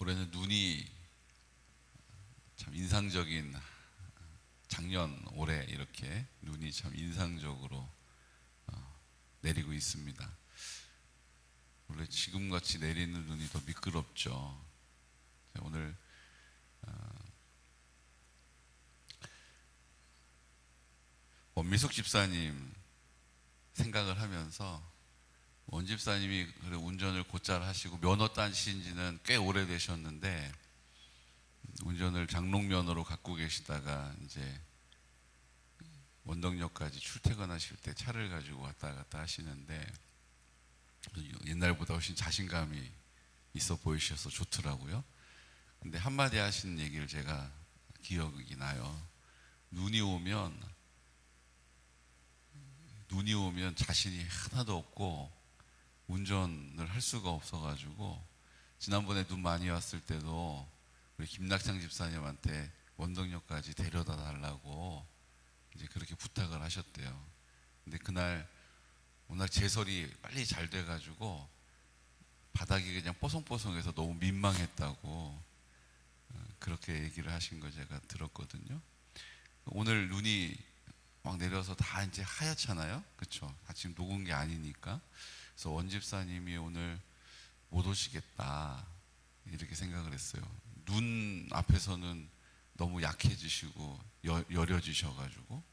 올해는 눈이 참 인상적인, 작년 올해 이렇게 눈이 참 인상적으로 내리고 있습니다. 원래 지금같이 내리는 눈이 더 미끄럽죠. 오늘 원미숙 집사님 생각을 하면서, 원 집사님이 운전을 곧잘 하시고 면허 따신 지는 꽤 오래되셨는데, 운전을 장롱면허로 갖고 계시다가 이제 원덕역까지 출퇴근하실 때 차를 가지고 왔다 갔다 하시는데, 옛날보다 훨씬 자신감이 있어 보이셔서 좋더라고요. 근데 한마디 하신 얘기를 제가 기억이 나요. 눈이 오면 자신이 하나도 없고 운전을 할 수가 없어가지고, 지난번에 눈 많이 왔을 때도 우리 김낙창 집사님한테 원덕역까지 데려다 달라고 이제 그렇게 부탁을 하셨대요. 근데 그날 워낙 제설이 빨리 잘 돼가지고 바닥이 그냥 뽀송뽀송해서 너무 민망했다고 그렇게 얘기를 하신 거 제가 들었거든요. 오늘 눈이 막 내려서 다 이제 하얗잖아요, 그렇죠? 다 지금 녹은 게 아니니까. 그래서 원 집사님이 오늘 못 오시겠다 이렇게 생각을 했어요. 눈 앞에서는 너무 약해지시고 여려지셔가지고.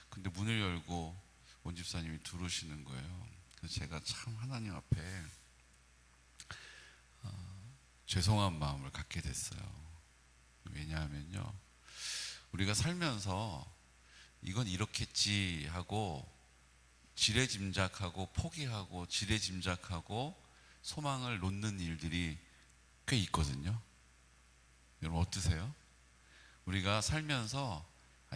근데 문을 열고 원 집사님이 들어오시는 거예요. 그래서 제가 참 하나님 앞에 죄송한 마음을 갖게 됐어요. 왜냐하면요, 우리가 살면서 이건 이렇겠지 하고 지레짐작하고 포기하고 지레짐작하고 소망을 놓는 일들이 꽤 있거든요. 여러분 어떠세요? 우리가 살면서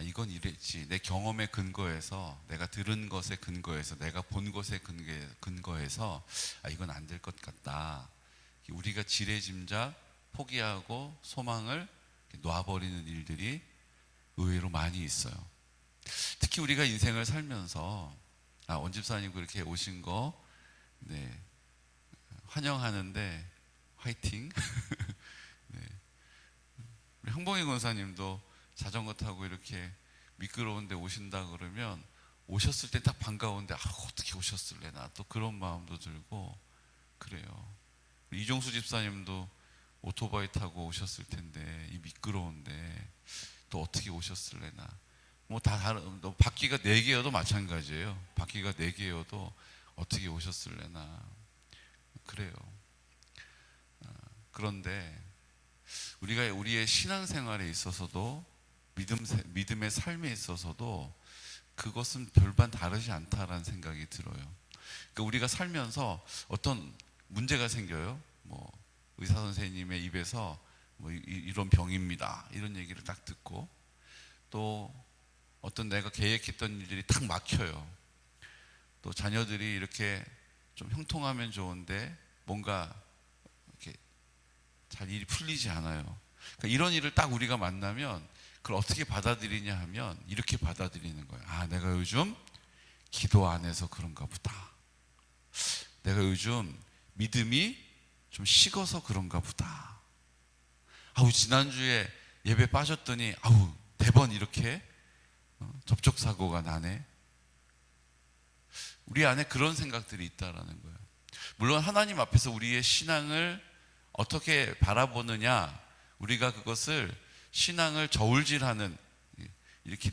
이건 이랬지, 내 경험에 근거해서, 내가 들은 것에 근거해서, 내가 본 것에 근거해서 이건 안 될 것 같다, 우리가 지레짐작 포기하고 소망을 놔버리는 일들이 의외로 많이 있어요. 특히 우리가 인생을 살면서 원 집사님 그렇게 오신 거 환영하는데 화이팅. 네. 우리 흥봉이 권사님도 자전거 타고 이렇게 미끄러운데 오신다 그러면 오셨을 때 딱 반가운데 어떻게 오셨을래나 또 그런 마음도 들고 그래요. 이종수 집사님도 오토바이 타고 오셨을 텐데 이 미끄러운데 또 어떻게 오셨을래나. 뭐 다 다른, 바퀴가 4개여도 마찬가지예요. 바퀴가 4개여도 어떻게 오셨을래나 그래요. 그런데 우리가 우리의 신앙생활에 있어서도 믿음의 삶에 있어서도 그것은 별반 다르지 않다라는 생각이 들어요. 그러니까 우리가 살면서 어떤 문제가 생겨요. 뭐 의사 선생님의 입에서 뭐 이런 병입니다, 이런 얘기를 딱 듣고, 또 어떤 내가 계획했던 일들이 탁 막혀요. 또 자녀들이 이렇게 좀 형통하면 좋은데 뭔가 이렇게 잘 일이 풀리지 않아요. 그러니까 이런 일을 딱 우리가 만나면 그걸 어떻게 받아들이냐 하면 이렇게 받아들이는 거예요. 내가 요즘 기도 안 해서 그런가 보다. 내가 요즘 믿음이 좀 식어서 그런가 보다. 지난주에 예배 빠졌더니 대번 이렇게 접촉사고가 나네. 우리 안에 그런 생각들이 있다라는 거예요. 물론 하나님 앞에서 우리의 신앙을 어떻게 바라보느냐, 우리가 그것을 신앙을 저울질하는 이렇게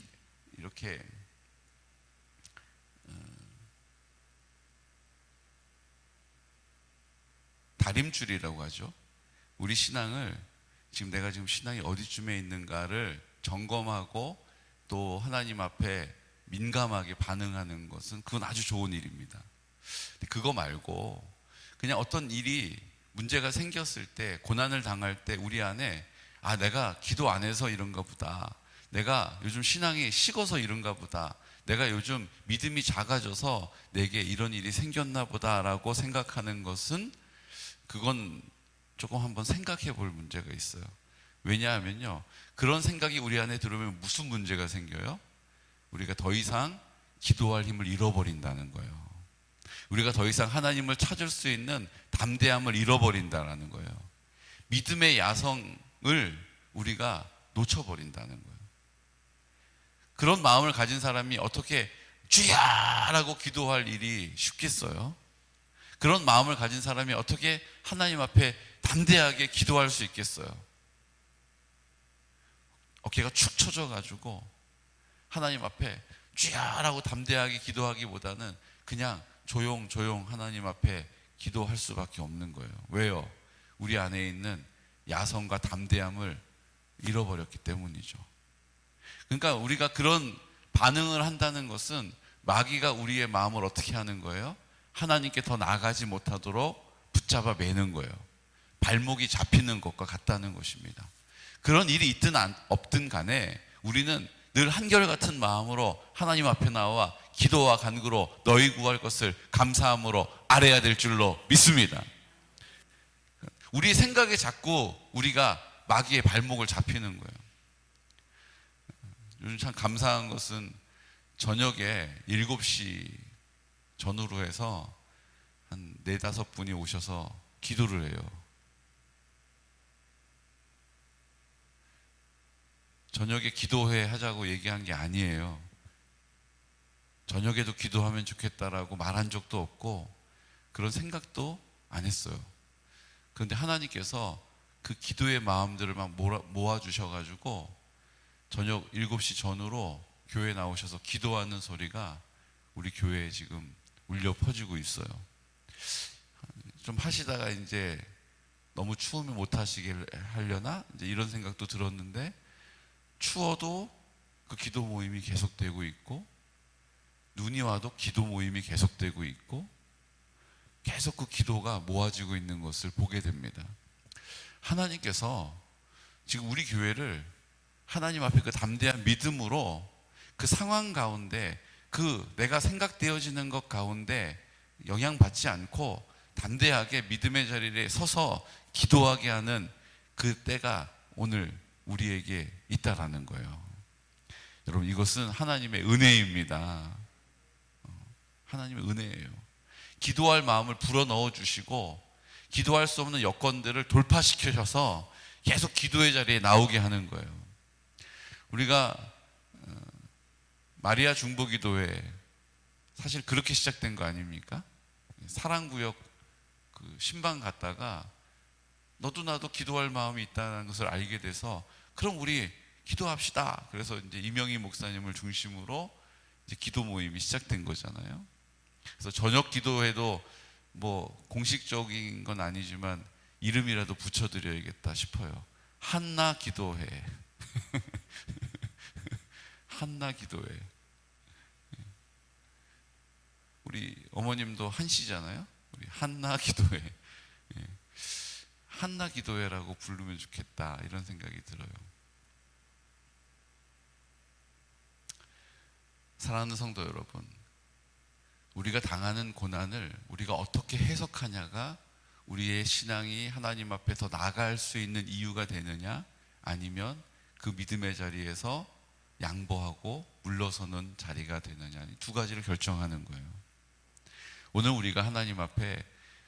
다림줄이라고 하죠. 우리 신앙을 내가 지금 신앙이 어디쯤에 있는가를 점검하고 또 하나님 앞에 민감하게 반응하는 것은 그건 아주 좋은 일입니다. 그거 말고 그냥 어떤 일이 문제가 생겼을 때, 고난을 당할 때 우리 안에 내가 기도 안 해서 이런가 보다, 내가 요즘 신앙이 식어서 이런가 보다, 내가 요즘 믿음이 작아져서 내게 이런 일이 생겼나 보다라고 생각하는 것은, 그건 조금 한번 생각해 볼 문제가 있어요. 왜냐하면요, 그런 생각이 우리 안에 들어오면 무슨 문제가 생겨요? 우리가 더 이상 기도할 힘을 잃어버린다는 거예요. 우리가 더 이상 하나님을 찾을 수 있는 담대함을 잃어버린다는 거예요. 믿음의 야성을 우리가 놓쳐버린다는 거예요. 그런 마음을 가진 사람이 어떻게 주야라고 기도할 일이 쉽겠어요? 그런 마음을 가진 사람이 어떻게 하나님 앞에 담대하게 기도할 수 있겠어요? 어깨가 축 처져가지고 하나님 앞에 주야라고 담대하게 기도하기보다는 그냥 조용조용 하나님 앞에 기도할 수밖에 없는 거예요. 왜요? 우리 안에 있는 야성과 담대함을 잃어버렸기 때문이죠. 그러니까 우리가 그런 반응을 한다는 것은 마귀가 우리의 마음을 어떻게 하는 거예요? 하나님께 더 나아가지 못하도록 붙잡아 매는 거예요. 발목이 잡히는 것과 같다는 것입니다. 그런 일이 있든 없든 간에 우리는 늘 한결같은 마음으로 하나님 앞에 나와 기도와 간구로 너희 구할 것을 감사함으로 아뢰야 될 줄로 믿습니다. 우리 생각에 자꾸 우리가 마귀의 발목을 잡히는 거예요. 요즘 참 감사한 것은 저녁에 7시 전후로 해서 한 4-5분이 오셔서 기도를 해요. 저녁에 기도회 하자고 얘기한 게 아니에요. 저녁에도 기도하면 좋겠다라고 말한 적도 없고 그런 생각도 안 했어요. 그런데 하나님께서 그 기도의 마음들을 막 모아주셔가지고 저녁 7시 전후로 교회에 나오셔서 기도하는 소리가 우리 교회에 지금 울려 퍼지고 있어요. 좀 하시다가 이제 너무 추우면 못 하시길 하려나? 이제 이런 생각도 들었는데 추워도 그 기도 모임이 계속되고 있고 눈이 와도 기도 모임이 계속되고 있고 계속 그 기도가 모아지고 있는 것을 보게 됩니다. 하나님께서 지금 우리 교회를 하나님 앞에 그 담대한 믿음으로 그 상황 가운데 그 내가 생각되어지는 것 가운데 영향받지 않고 담대하게 믿음의 자리에 서서 기도하게 하는 그 때가 오늘 우리에게 있다라는 거예요. 여러분, 이것은 하나님의 은혜입니다. 하나님의 은혜예요. 기도할 마음을 불어넣어 주시고 기도할 수 없는 여건들을 돌파시키셔서 계속 기도의 자리에 나오게 하는 거예요. 우리가 마리아 중보기도회 사실 그렇게 시작된 거 아닙니까? 사랑구역 그 신방 갔다가 너도 나도 기도할 마음이 있다는 것을 알게 돼서 그럼 우리 기도합시다. 그래서 이제 이명희 목사님을 중심으로 이제 기도 모임이 시작된 거잖아요. 그래서 저녁 기도회도 뭐 공식적인 건 아니지만 이름이라도 붙여드려야겠다 싶어요. 한나 기도회. 한나 기도회. 우리 어머님도 한씨잖아요. 우리 한나 기도회. 한나 기도회라고 부르면 좋겠다 이런 생각이 들어요. 사랑하는 성도 여러분, 우리가 당하는 고난을 우리가 어떻게 해석하냐가 우리의 신앙이 하나님 앞에 더 나아갈 수 있는 이유가 되느냐, 아니면 그 믿음의 자리에서 양보하고 물러서는 자리가 되느냐, 두 가지를 결정하는 거예요. 오늘 우리가 하나님 앞에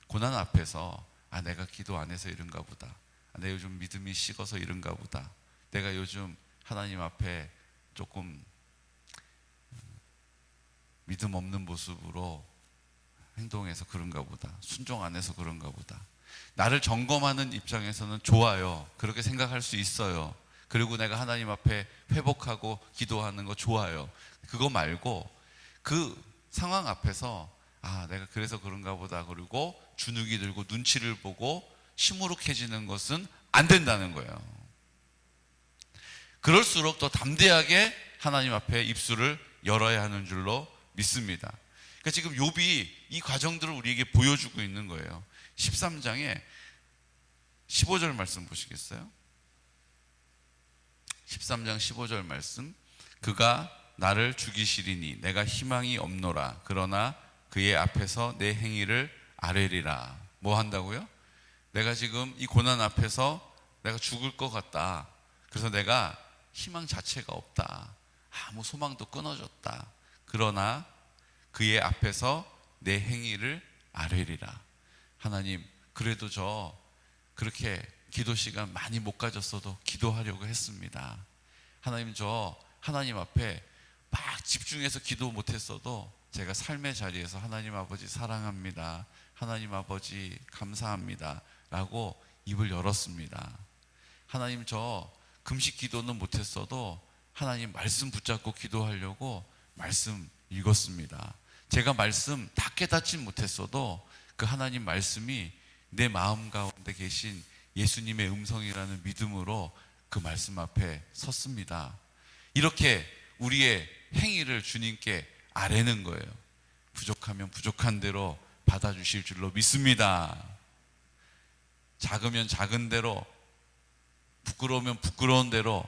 고난 앞에서 내가 기도 안 해서 이런가 보다, 내가 요즘 믿음이 식어서 이런가 보다, 내가 요즘 하나님 앞에 조금 믿음 없는 모습으로 행동해서 그런가 보다, 순종 안 해서 그런가 보다, 나를 점검하는 입장에서는 좋아요. 그렇게 생각할 수 있어요. 그리고 내가 하나님 앞에 회복하고 기도하는 거 좋아요. 그거 말고 그 상황 앞에서 내가 그래서 그런가 보다 그리고 주눅이 들고 눈치를 보고 시무룩해지는 것은 안 된다는 거예요. 그럴수록 더 담대하게 하나님 앞에 입술을 열어야 하는 줄로 믿습니다. 그러니까 지금 욥이 이 과정들을 우리에게 보여주고 있는 거예요. 13장에 15절 말씀 보시겠어요? 13장 15절 말씀. 그가 나를 죽이시리니 내가 희망이 없노라. 그러나 그의 앞에서 내 행위를 아뢰리라. 뭐 한다고요? 내가 지금 이 고난 앞에서 내가 죽을 것 같다. 그래서 내가 희망 자체가 없다. 아무 소망도 끊어졌다. 그러나 그의 앞에서 내 행위를 아뢰리라. 하나님, 그래도 저 그렇게 기도 시간 많이 못 가졌어도 기도하려고 했습니다. 하나님, 저 하나님 앞에 막 집중해서 기도 못했어도 제가 삶의 자리에서 하나님 아버지 사랑합니다, 하나님 아버지 감사합니다 라고 입을 열었습니다. 하나님, 저 금식 기도는 못했어도 하나님 말씀 붙잡고 기도하려고 말씀 읽었습니다. 제가 말씀 다 깨닫진 못했어도 그 하나님 말씀이 내 마음 가운데 계신 예수님의 음성이라는 믿음으로 그 말씀 앞에 섰습니다. 이렇게 우리의 행위를 주님께 아뢰는 거예요. 부족하면 부족한 대로 받아주실 줄로 믿습니다. 작으면 작은 대로, 부끄러우면 부끄러운 대로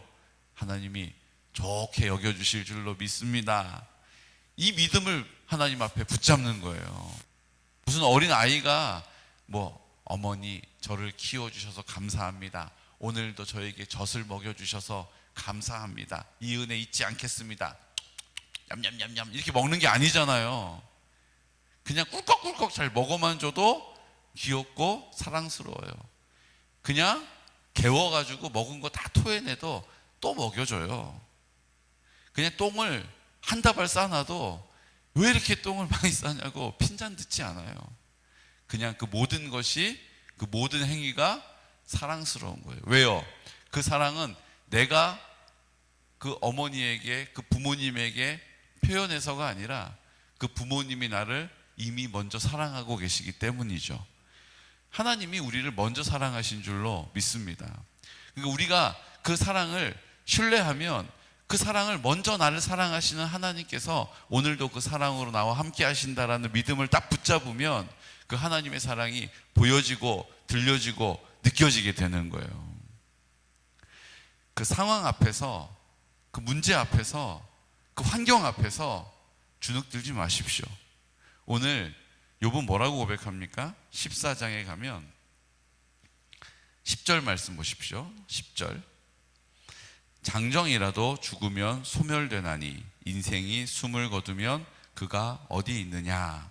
하나님이 좋게 여겨주실 줄로 믿습니다. 이 믿음을 하나님 앞에 붙잡는 거예요. 무슨 어린 아이가 어머니 저를 키워주셔서 감사합니다, 오늘도 저에게 젖을 먹여주셔서 감사합니다, 이 은혜 잊지 않겠습니다, 냠냠냠냠 이렇게 먹는 게 아니잖아요. 그냥 꿀꺽꿀꺽 잘 먹어만 줘도 귀엽고 사랑스러워요. 그냥 개워가지고 먹은 거 다 토해내도 또 먹여줘요. 그냥 똥을 한 다발 싸놔도 왜 이렇게 똥을 많이 싸냐고 핀잔 듣지 않아요. 그냥 그 모든 것이, 그 모든 행위가 사랑스러운 거예요. 왜요? 그 사랑은 내가 그 어머니에게, 그 부모님에게 표현해서가 아니라 그 부모님이 나를 이미 먼저 사랑하고 계시기 때문이죠. 하나님이 우리를 먼저 사랑하신 줄로 믿습니다. 그러니까 우리가 그 사랑을 신뢰하면, 그 사랑을 먼저 나를 사랑하시는 하나님께서 오늘도 그 사랑으로 나와 함께 하신다라는 믿음을 딱 붙잡으면 그 하나님의 사랑이 보여지고 들려지고 느껴지게 되는 거예요. 그 상황 앞에서, 그 문제 앞에서, 그 환경 앞에서 주눅들지 마십시오. 오늘 욥은 뭐라고 고백합니까? 14장에 가면 10절 말씀 보십시오. 10절. 장정이라도 죽으면 소멸되나니 인생이 숨을 거두면 그가 어디 있느냐.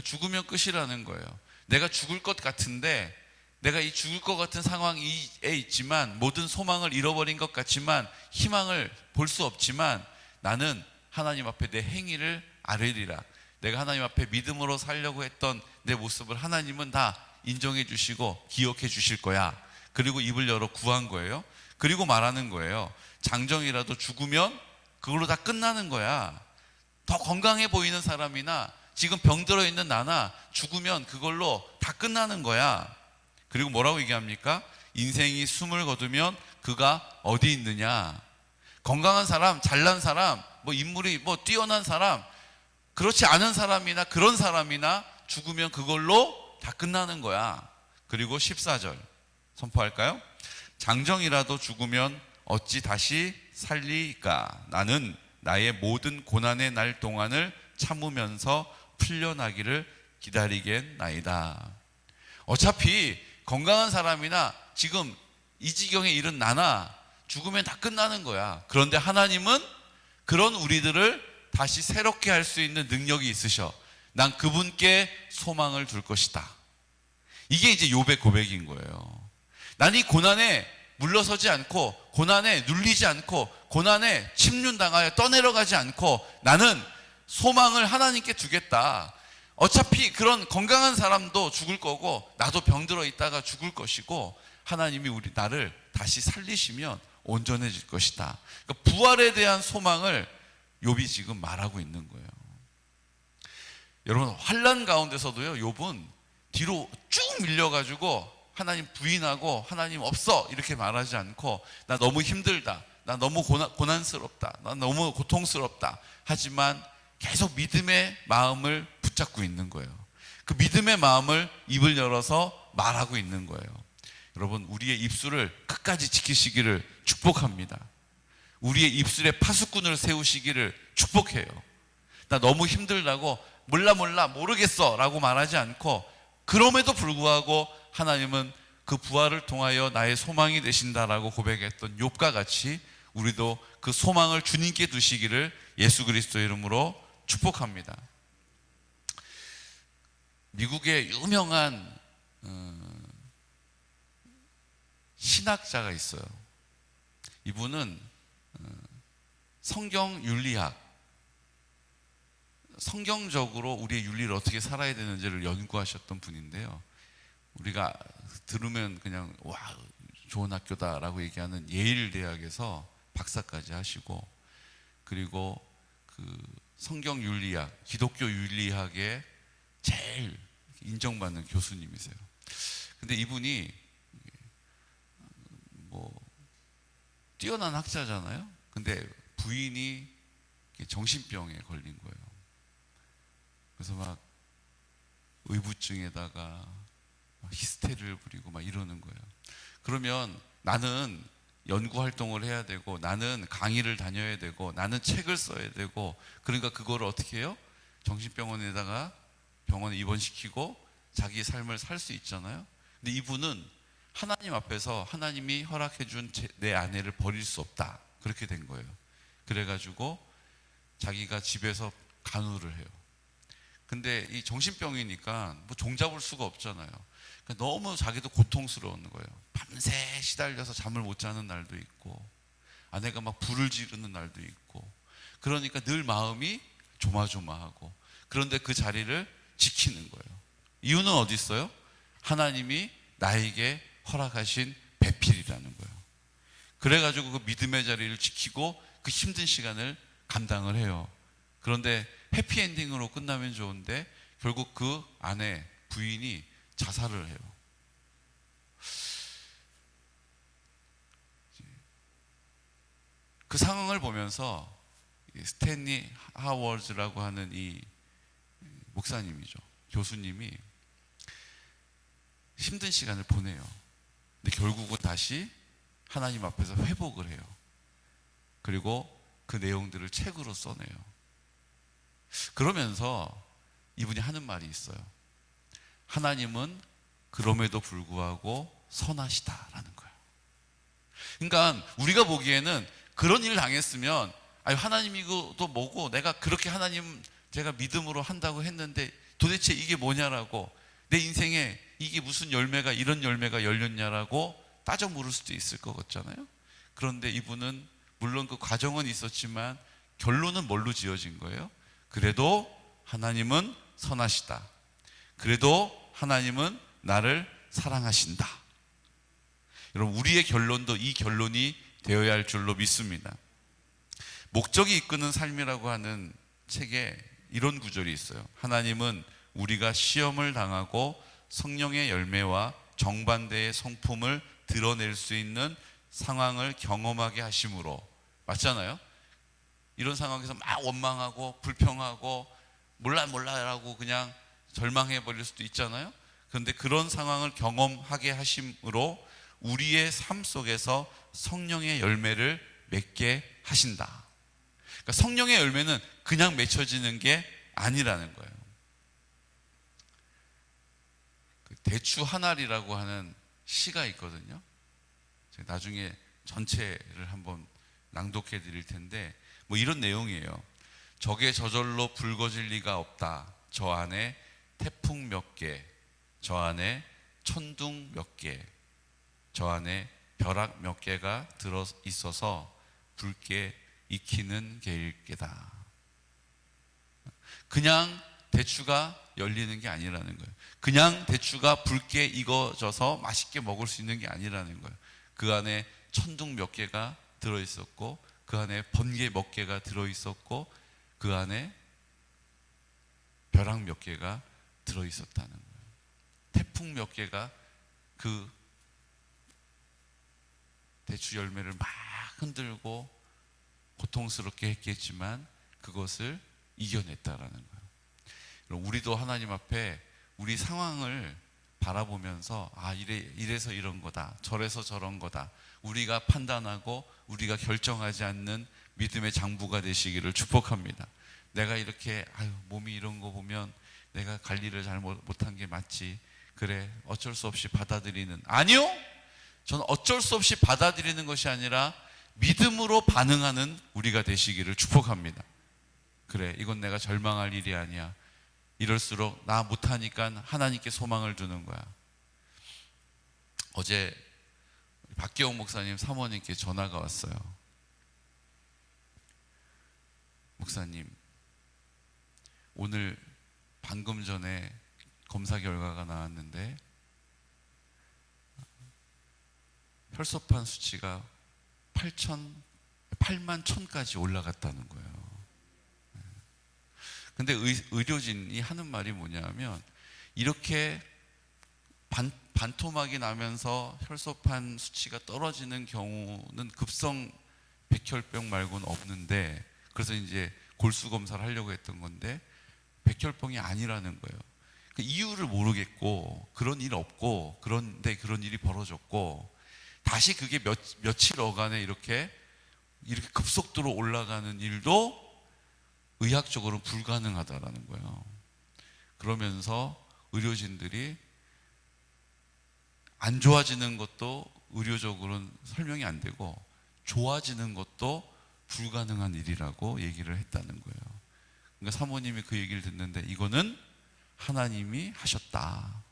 죽으면 끝이라는 거예요. 내가 죽을 것 같은데, 내가 이 죽을 것 같은 상황에 있지만, 모든 소망을 잃어버린 것 같지만, 희망을 볼 수 없지만, 나는 하나님 앞에 내 행위를 아뢰리라. 내가 하나님 앞에 믿음으로 살려고 했던 내 모습을 하나님은 다 인정해 주시고 기억해 주실 거야. 그리고 입을 열어 구한 거예요. 그리고 말하는 거예요. 장정이라도 죽으면 그걸로 다 끝나는 거야. 더 건강해 보이는 사람이나 지금 병들어 있는 나나 죽으면 그걸로 다 끝나는 거야. 그리고 뭐라고 얘기합니까? 인생이 숨을 거두면 그가 어디 있느냐. 건강한 사람, 잘난 사람, 인물이 뛰어난 사람, 그렇지 않은 사람이나 그런 사람이나 죽으면 그걸로 다 끝나는 거야. 그리고 14절 선포할까요? 장정이라도 죽으면 어찌 다시 살리까? 나는 나의 모든 고난의 날 동안을 참으면서 풀려나기를 기다리겠나이다. 어차피 건강한 사람이나 지금 이 지경에 이른 나나 죽으면 다 끝나는 거야. 그런데 하나님은 그런 우리들을 다시 새롭게 할 수 있는 능력이 있으셔. 난 그분께 소망을 둘 것이다. 이게 이제 욥의 고백인 거예요. 난 이 고난에 물러서지 않고, 고난에 눌리지 않고, 고난에 침륜당하여 떠내려가지 않고, 나는 소망을 하나님께 두겠다. 어차피 그런 건강한 사람도 죽을 거고, 나도 병들어 있다가 죽을 것이고, 하나님이 나를 다시 살리시면 온전해질 것이다. 그러니까 부활에 대한 소망을 욥이 지금 말하고 있는 거예요. 여러분, 환난 가운데서도요, 욥은 뒤로 쭉 밀려가지고 하나님 부인하고 하나님 없어 이렇게 말하지 않고, 나 너무 힘들다, 나 너무 고난스럽다, 나 너무 고통스럽다 하지만 계속 믿음의 마음을 붙잡고 있는 거예요. 그 믿음의 마음을 입을 열어서 말하고 있는 거예요. 여러분, 우리의 입술을 끝까지 지키시기를 축복합니다. 우리의 입술에 파수꾼을 세우시기를 축복해요. 나 너무 힘들다고 몰라 모르겠어 라고 말하지 않고, 그럼에도 불구하고 하나님은 그 부활을 통하여 나의 소망이 되신다라고 고백했던 욥과 같이 우리도 그 소망을 주님께 두시기를 예수 그리스도의 이름으로 축복합니다. 미국의 유명한 신학자가 있어요. 이분은 성경 윤리학, 성경적으로 우리의 윤리를 어떻게 살아야 되는지를 연구하셨던 분인데요. 우리가 들으면 그냥 와 좋은 학교다라고 얘기하는 예일 대학에서 박사까지 하시고, 그리고 그 성경 윤리학, 기독교 윤리학의 제일 인정받는 교수님이세요. 근데 이분이 뭐 뛰어난 학자잖아요. 근데 부인이 정신병에 걸린 거예요. 그래서 막 의부증에다가 히스테리를 부리고 막 이러는 거예요. 그러면 나는 연구 활동을 해야 되고, 나는 강의를 다녀야 되고, 나는 책을 써야 되고, 그러니까 그거를 어떻게 해요? 정신병원에다가 병원에 입원시키고 자기 삶을 살 수 있잖아요. 근데 이분은 하나님 앞에서 하나님이 허락해준 내 아내를 버릴 수 없다, 그렇게 된 거예요. 그래가지고 자기가 집에서 간호를 해요. 근데 이 정신병이니까 뭐 종잡을 수가 없잖아요. 그러니까 너무 자기도 고통스러운 거예요. 밤새 시달려서 잠을 못 자는 날도 있고, 아내가 막 불을 지르는 날도 있고, 그러니까 늘 마음이 조마조마하고, 그런데 그 자리를 지키는 거예요. 이유는 어디 있어요? 하나님이 나에게 허락하신 배필이라는 거예요. 그래가지고 그 믿음의 자리를 지키고 그 힘든 시간을 감당을 해요. 그런데 해피엔딩으로 끝나면 좋은데 결국 그 아내, 부인이 자살을 해요. 그 상황을 보면서 스탠리 하워즈라고 하는 이 목사님이죠, 교수님이 힘든 시간을 보내요. 근데 결국은 다시 하나님 앞에서 회복을 해요. 그리고 그 내용들을 책으로 써내요. 그러면서 이분이 하는 말이 있어요. 하나님은 그럼에도 불구하고 선하시다라는 거예요. 그러니까 우리가 보기에는 그런 일을 당했으면, 아유 하나님이고 뭐고, 내가 그렇게 하나님 제가 믿음으로 한다고 했는데 도대체 이게 뭐냐라고, 내 인생에 이게 무슨 열매가, 이런 열매가 열렸냐라고 따져 물을 수도 있을 것 같잖아요. 그런데 이분은 물론 그 과정은 있었지만 결론은 뭘로 지어진 거예요? 그래도 하나님은 선하시다. 그래도 하나님은 나를 사랑하신다. 여러분, 우리의 결론도 이 결론이 되어야 할 줄로 믿습니다. 목적이 이끄는 삶이라고 하는 책에 이런 구절이 있어요. 하나님은 우리가 시험을 당하고 성령의 열매와 정반대의 성품을 드러낼 수 있는 상황을 경험하게 하심으로. 맞잖아요? 이런 상황에서 막 원망하고 불평하고 몰라라고 그냥 절망해 버릴 수도 있잖아요. 그런데 그런 상황을 경험하게 하심으로 우리의 삶 속에서 성령의 열매를 맺게 하신다. 그러니까 성령의 열매는 그냥 맺혀지는 게 아니라는 거예요. 대추 한 알이라고 하는 시가 있거든요. 제가 나중에 전체를 한번 낭독해 드릴 텐데 뭐 이런 내용이에요. 적의 저절로 붉어질 리가 없다. 저 안에 태풍 몇 개, 저 안에 천둥 몇 개, 저 안에 벼락 몇 개가 들어 있어서 붉게 익히는 게일 게다. 그냥 대추가 열리는 게 아니라는 거예요. 그냥 대추가 붉게 익어져서 맛있게 먹을 수 있는 게 아니라는 거예요. 그 안에 천둥 몇 개가 들어있었고, 그 안에 번개 몇 개가 들어있었고, 그 안에 벼락 몇 개가 들어있었다는 거예요. 태풍 몇 개가 그 대추 열매를 막 흔들고 고통스럽게 했겠지만 그것을 이겨냈다라는 거예요. 우리도 하나님 앞에 우리 상황을 바라보면서 이래서 이런 거다, 저래서 저런 거다, 우리가 판단하고 우리가 결정하지 않는 믿음의 장부가 되시기를 축복합니다. 내가 이렇게 몸이 이런 거 보면 내가 관리를 잘 못한 게 맞지, 그래 어쩔 수 없이 받아들이는, 아니요, 저는 어쩔 수 없이 받아들이는 것이 아니라 믿음으로 반응하는 우리가 되시기를 축복합니다. 그래, 이건 내가 절망할 일이 아니야. 이럴수록 나 못하니까 하나님께 소망을 두는 거야. 어제 박기영 목사님 사모님께 전화가 왔어요. 목사님, 오늘 방금 전에 검사 결과가 나왔는데 혈소판 수치가 8만 1000까지 올라갔다는 거예요. 근데 의료진이 하는 말이 뭐냐면, 이렇게 반토막이 나면서 혈소판 수치가 떨어지는 경우는 급성 백혈병 말고는 없는데, 그래서 이제 골수 검사를 하려고 했던 건데 백혈병이 아니라는 거예요. 그 이유를 모르겠고, 그런 일 없고, 그런데 그런 일이 벌어졌고, 다시 그게 며칠 어간에 이렇게 급속도로 올라가는 일도 의학적으로 불가능하다라는 거예요. 그러면서 의료진들이 안 좋아지는 것도 의료적으로는 설명이 안 되고, 좋아지는 것도 불가능한 일이라고 얘기를 했다는 거예요. 그러니까 사모님이 그 얘기를 듣는데, 이거는 하나님이 하셨다.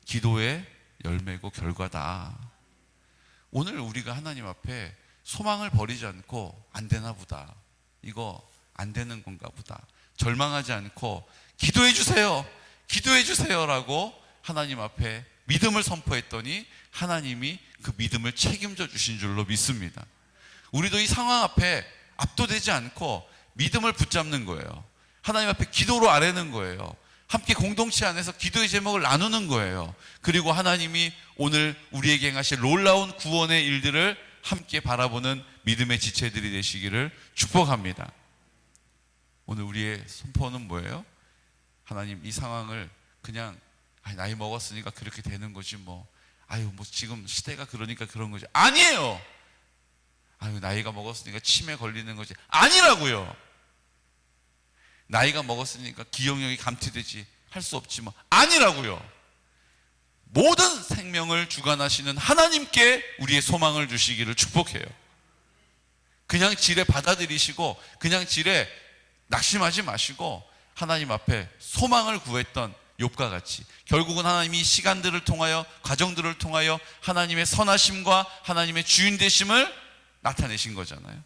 기도의 열매고 결과다. 오늘 우리가 하나님 앞에 소망을 버리지 않고, 안 되나 보다, 이거 안 되는 건가 보다, 절망하지 않고 기도해 주세요, 기도해 주세요라고 하나님 앞에 믿음을 선포했더니 하나님이 그 믿음을 책임져 주신 줄로 믿습니다. 우리도 이 상황 앞에 압도되지 않고 믿음을 붙잡는 거예요. 하나님 앞에 기도로 아뢰는 거예요. 함께 공동체 안에서 기도의 제목을 나누는 거예요. 그리고 하나님이 오늘 우리에게 행하실 놀라운 구원의 일들을 함께 바라보는 믿음의 지체들이 되시기를 축복합니다. 오늘 우리의 선포는 뭐예요? 하나님, 이 상황을 그냥 나이 먹었으니까 그렇게 되는 거지 뭐 지금 시대가 그러니까 그런 거지, 아니에요. 나이가 먹었으니까 치매 걸리는 거지, 아니라고요. 나이가 먹었으니까 기억력이 감퇴되지, 할 수 없지 뭐, 아니라고요. 모든 생명을 주관하시는 하나님께 우리의 소망을 주시기를 축복해요. 그냥 지레 받아들이시고 그냥 지레 낙심하지 마시고 하나님 앞에 소망을 구했던 욥과 같이, 결국은 하나님이 시간들을 통하여, 과정들을 통하여 하나님의 선하심과 하나님의 주인 되심을 나타내신 거잖아요.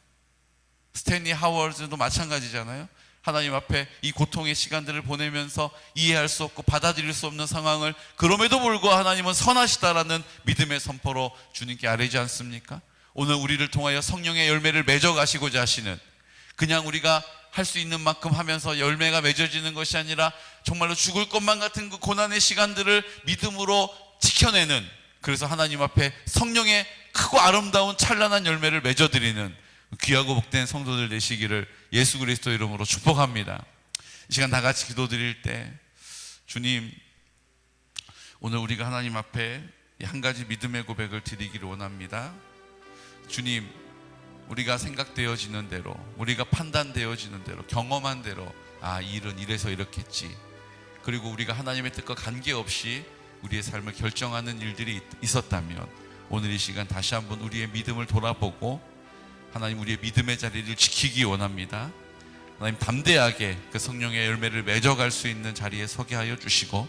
스탠리 하워드도 마찬가지잖아요. 하나님 앞에 이 고통의 시간들을 보내면서 이해할 수 없고 받아들일 수 없는 상황을, 그럼에도 불구하고 하나님은 선하시다라는 믿음의 선포로 주님께 아뢰지 않습니까? 오늘 우리를 통하여 성령의 열매를 맺어가시고자 하시는, 그냥 우리가 할 수 있는 만큼 하면서 열매가 맺어지는 것이 아니라 정말로 죽을 것만 같은 그 고난의 시간들을 믿음으로 지켜내는, 그래서 하나님 앞에 성령의 크고 아름다운 찬란한 열매를 맺어드리는 귀하고 복된 성도들 되시기를 예수 그리스도 이름으로 축복합니다. 이 시간 다 같이 기도드릴 때, 주님, 오늘 우리가 하나님 앞에 한 가지 믿음의 고백을 드리기를 원합니다. 주님, 우리가 생각되어지는 대로, 우리가 판단되어지는 대로, 경험한 대로, 이 일은 이래서 이렇겠지, 그리고 우리가 하나님의 뜻과 관계없이 우리의 삶을 결정하는 일들이 있었다면, 오늘 이 시간 다시 한번 우리의 믿음을 돌아보고 하나님, 우리의 믿음의 자리를 지키기 원합니다. 하나님, 담대하게 그 성령의 열매를 맺어갈 수 있는 자리에 서게 하여 주시고,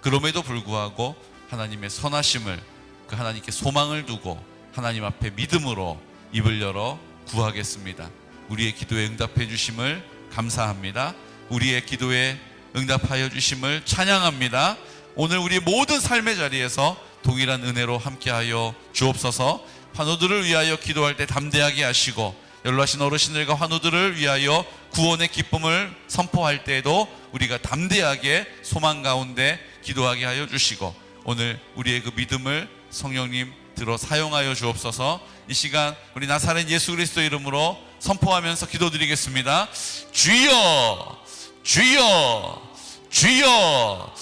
그럼에도 불구하고 하나님의 선하심을, 그 하나님께 소망을 두고 하나님 앞에 믿음으로 입을 열어 구하겠습니다. 우리의 기도에 응답해 주심을 감사합니다. 우리의 기도에 응답하여 주심을 찬양합니다. 오늘 우리의 모든 삶의 자리에서 동일한 은혜로 함께하여 주옵소서. 환우들을 위하여 기도할 때 담대하게 하시고, 연로하신 어르신들과 환우들을 위하여 구원의 기쁨을 선포할 때에도 우리가 담대하게 소망 가운데 기도하게 하여 주시고, 오늘 우리의 그 믿음을 성령님 들어 사용하여 주옵소서. 이 시간 우리 나사렛 예수 그리스도 이름으로 선포하면서 기도드리겠습니다. 주여, 주여, 주여,